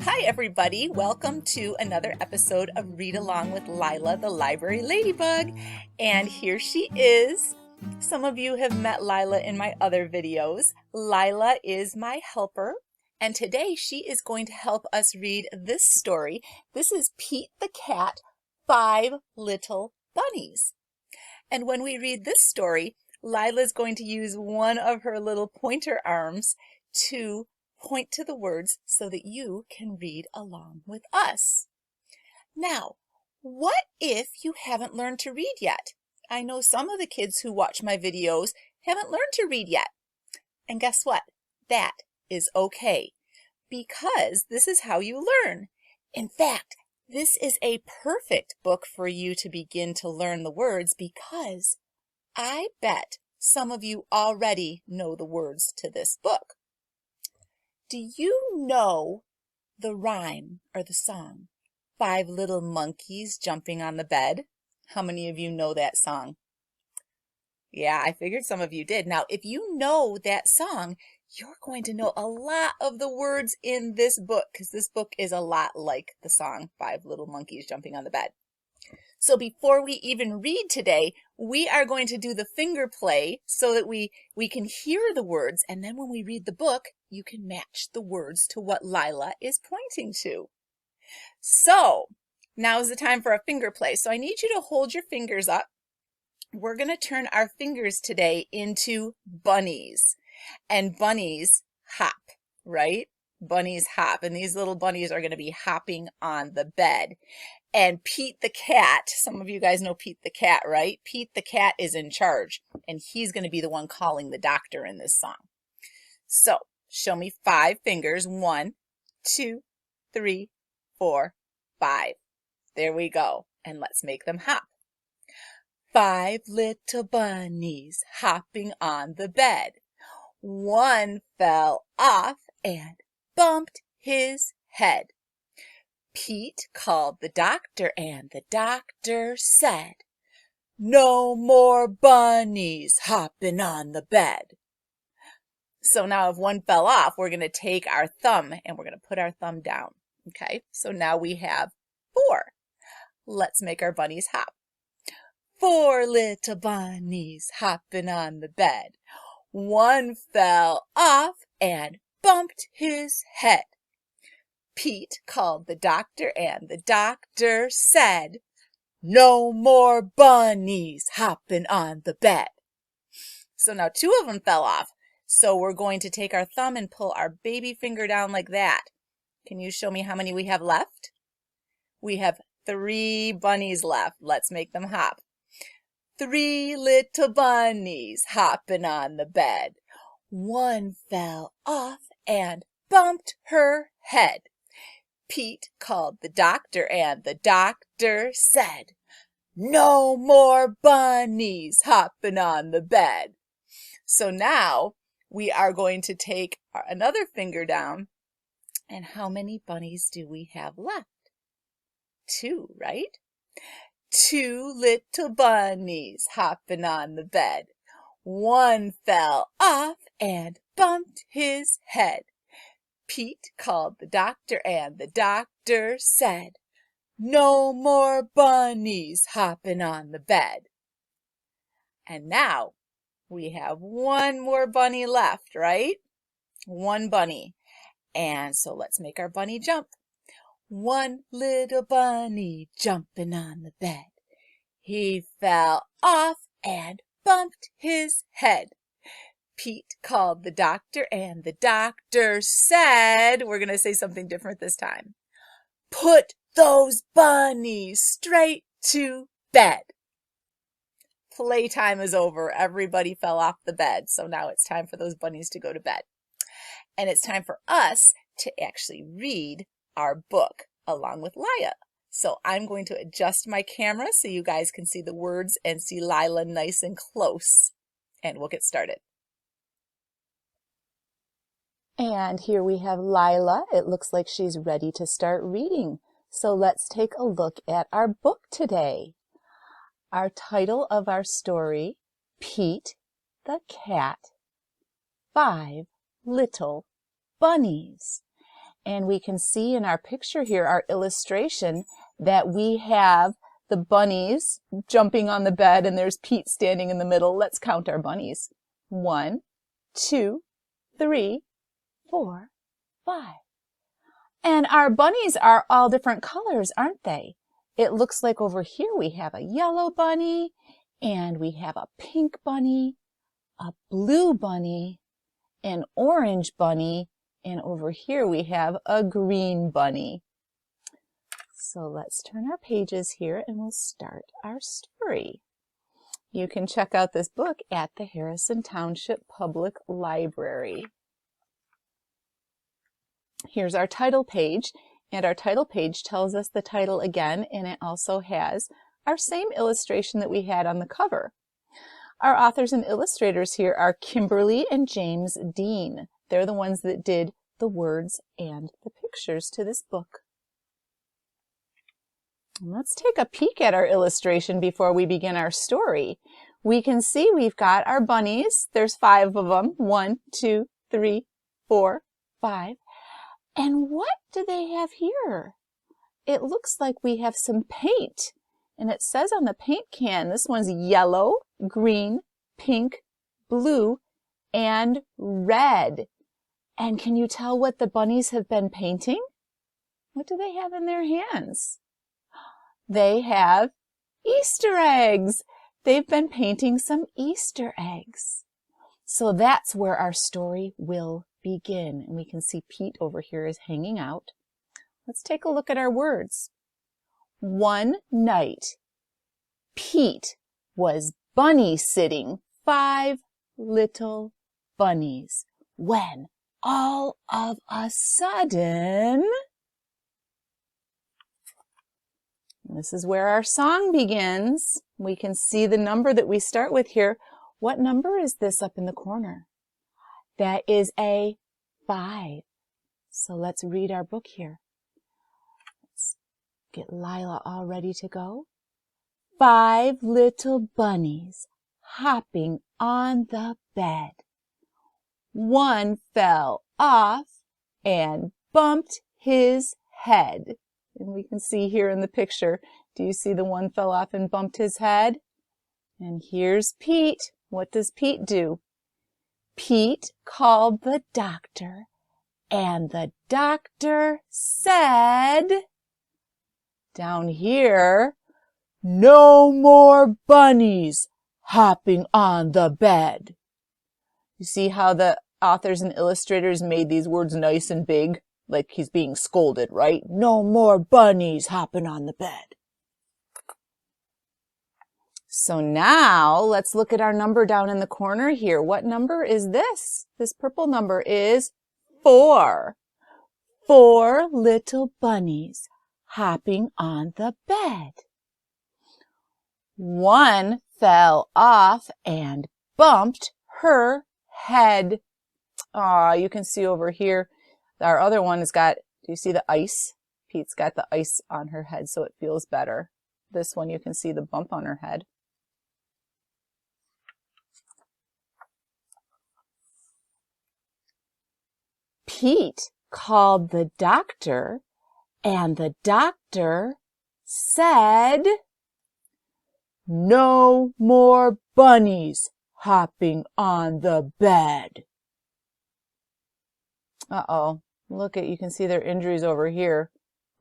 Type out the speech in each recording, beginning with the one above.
Hi everybody, welcome to another episode of Read Along with Lila the Library Ladybug. And here she is. Some of you have met Lila in my other videos. Lila is my helper, and today she is going to help us read this story. This is Pete the Cat, 5 Little Bunnies. And when we read this story, Lila is going to use one of her little pointer arms to point to the words so that you can read along with us. Now, what if you haven't learned to read yet? I know some of the kids who watch my videos haven't learned to read yet. And guess what? That is okay, because this is how you learn. In fact, this is a perfect book for you to begin to learn the words, because I bet some of you already know the words to this book. Do you know the rhyme or the song, 5 Little Monkeys Jumping on the Bed? How many of you know that song? Yeah, I figured some of you did. Now, if you know that song, you're going to know a lot of the words in this book, because this book is a lot like the song, 5 Little Monkeys Jumping on the Bed. So before we even read today, we are going to do the finger play so that we can hear the words, and then when we read the book, you can match the words to what Lila is pointing to. So now is the time for a finger play. So I need you to hold your fingers up. We're going to turn our fingers today into bunnies, and bunnies hop, right? Bunnies hop, and these little bunnies are going to be hopping on the bed. And Pete the cat, some of you guys know Pete the cat, right? Pete the cat is in charge, and he's going to be the one calling the doctor in this song. So show me 5 fingers. 1, 2, 3, 4, 5. There we go. And let's make them hop. 5 little bunnies hopping on the bed. One fell off and bumped his head. Pete called the doctor, and the doctor said, "No more bunnies hopping on the bed." So now if one fell off, we're going to take our thumb and we're going to put our thumb down. Okay, so now we have 4. Let's make our bunnies hop. 4 little bunnies hopping on the bed. One fell off and bumped his head. Pete called the doctor, and the doctor said, "No more bunnies hopping on the bed." So now 2 of them fell off. So we're going to take our thumb and pull our baby finger down like that. Can you show me how many we have left? We have 3 bunnies left. Let's make them hop. 3 little bunnies hopping on the bed. One fell off and bumped her head. Pete called the doctor, and the doctor said, "No more bunnies hopping on the bed." So now we are going to take another finger down, and how many bunnies do we have left? 2, right? 2 little bunnies hopping on the bed. One fell off and bumped his head. Pete called the doctor, and the doctor said, "No more bunnies hopping on the bed." And now we have 1 more bunny left, right? 1 bunny. And so let's make our bunny jump. 1 little bunny jumping on the bed. He fell off and bumped his head. Pete called the doctor, and the doctor said, we're going to say something different this time, "Put those bunnies straight to bed." Playtime is over. Everybody fell off the bed. So now it's time for those bunnies to go to bed. And it's time for us to actually read our book along with Lila. So I'm going to adjust my camera so you guys can see the words and see Lila nice and close. And we'll get started. And here we have Lila. It looks like she's ready to start reading. So let's take a look at our book today. Our title of our story, Pete the Cat, 5 Little Bunnies. And we can see in our picture here, our illustration, that we have the bunnies jumping on the bed and there's Pete standing in the middle. Let's count our bunnies. 1, 2, 3, 4, 5. And our bunnies are all different colors, aren't they? It looks like over here we have a yellow bunny, and we have a pink bunny, a blue bunny, an orange bunny, and over here we have a green bunny. So let's turn our pages here and we'll start our story. You can check out this book at the Harrison Township Public Library. Here's our title page, and our title page tells us the title again, and it also has our same illustration that we had on the cover. Our authors and illustrators here are Kimberly and James Dean. They're the ones that did the words and the pictures to this book. Let's take a peek at our illustration before we begin our story. We can see we've got our bunnies. There's 5 of them. 1, 2, 3, 4, 5. And what do they have here? It looks like we have some paint. And it says on the paint can, this one's yellow, green, pink, blue, and red. And can you tell what the bunnies have been painting? What do they have in their hands? They have Easter eggs. They've been painting some Easter eggs. So that's where our story will begin. And we can see Pete over here is hanging out. Let's take a look at our words. One night, Pete was bunny sitting 5 little bunnies when all of a sudden, this is where our song begins. We can see the number that we start with here. What number is this up in the corner? That is a 5. So let's read our book here. Let's get Lila all ready to go. 5 little bunnies hopping on the bed. One fell off and bumped his head. And we can see here in the picture, do you see the one fell off and bumped his head? And here's Pete. What does Pete do? Pete called the doctor, and the doctor said, down here, no more bunnies hopping on the bed. You see how the authors and illustrators made these words nice and big? Like he's being scolded, right? No more bunnies hopping on the bed. So now let's look at our number down in the corner here. What number is this? This purple number is 4. 4 little bunnies hopping on the bed. One fell off and bumped her head. You can see over here, our other one has got, do you see the ice? Pete's got the ice on her head, so it feels better. This one, you can see the bump on her head. Pete called the doctor, and the doctor said, no more bunnies hopping on the bed. Uh-oh, look at, you can see their injuries over here.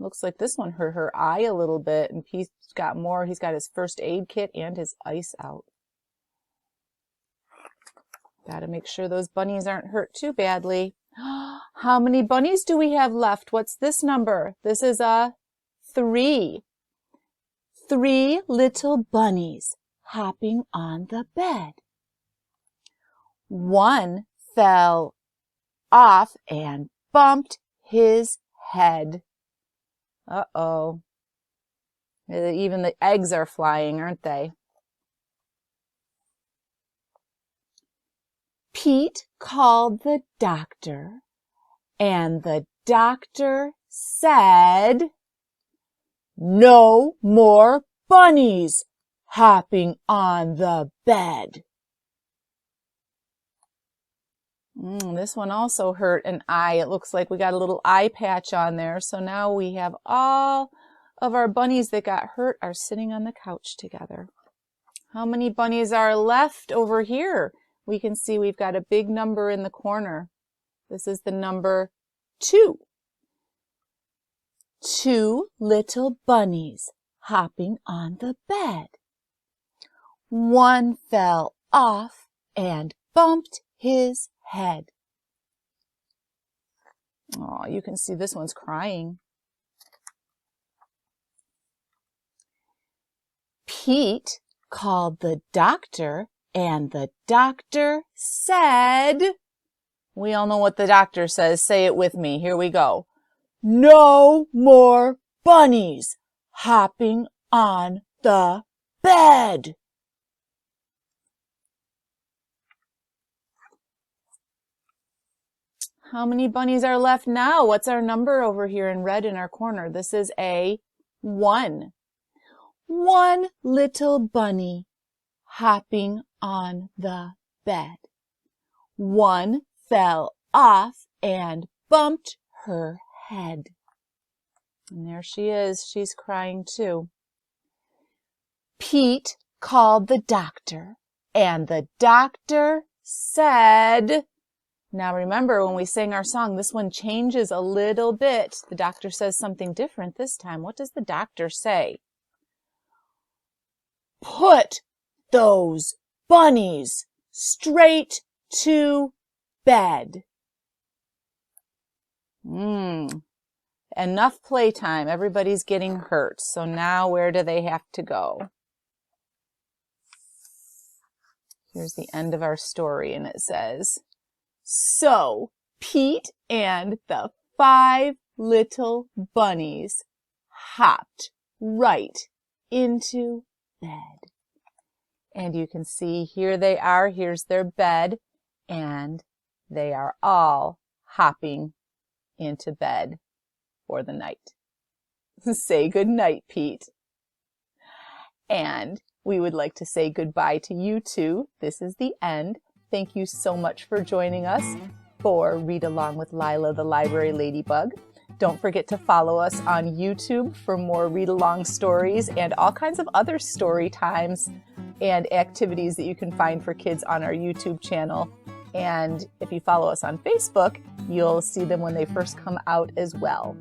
Looks like this one hurt her eye a little bit, and Pete's got more. He's got his first aid kit and his ice out. Got to make sure those bunnies aren't hurt too badly. How many bunnies do we have left? What's this number? This is a 3. 3 little bunnies hopping on the bed. One fell off and bumped his head. Uh-oh. Even the eggs are flying, aren't they? Pete called the doctor, and the doctor said, no more bunnies hopping on the bed. This one also hurt an eye. It looks like we got a little eye patch on there. So now we have all of our bunnies that got hurt are sitting on the couch together. How many bunnies are left over here? We can see we've got a big number in the corner. This is the number 2. 2 little bunnies hopping on the bed. One fell off and bumped his head. Oh, you can see this one's crying. Pete called the doctor, and the doctor said, we all know what the doctor says. Say it with me. Here we go. No more bunnies hopping on the bed. How many bunnies are left now? What's our number over here in red in our corner? This is a 1. 1 little bunny hopping on the bed. One fell off and bumped her head. And there she is. She's crying too. Pete called the doctor, and the doctor said, now remember when we sing our song, this one changes a little bit. The doctor says something different this time. What does the doctor say? Put those bunnies straight to bed. Enough playtime. Everybody's getting hurt. So now where do they have to go? Here's the end of our story, and it says, so Pete and the 5 little bunnies hopped right into bed. And you can see here they are. Here's their bed, and they are all hopping into bed for the night. Say good night, Pete. And we would like to say goodbye to you too. This is the end. Thank you so much for joining us for Read Along with Lila the Library Ladybug. Don't forget to follow us on YouTube for more read-along stories and all kinds of other story times and activities that you can find for kids on our YouTube channel. And if you follow us on Facebook, you'll see them when they first come out as well.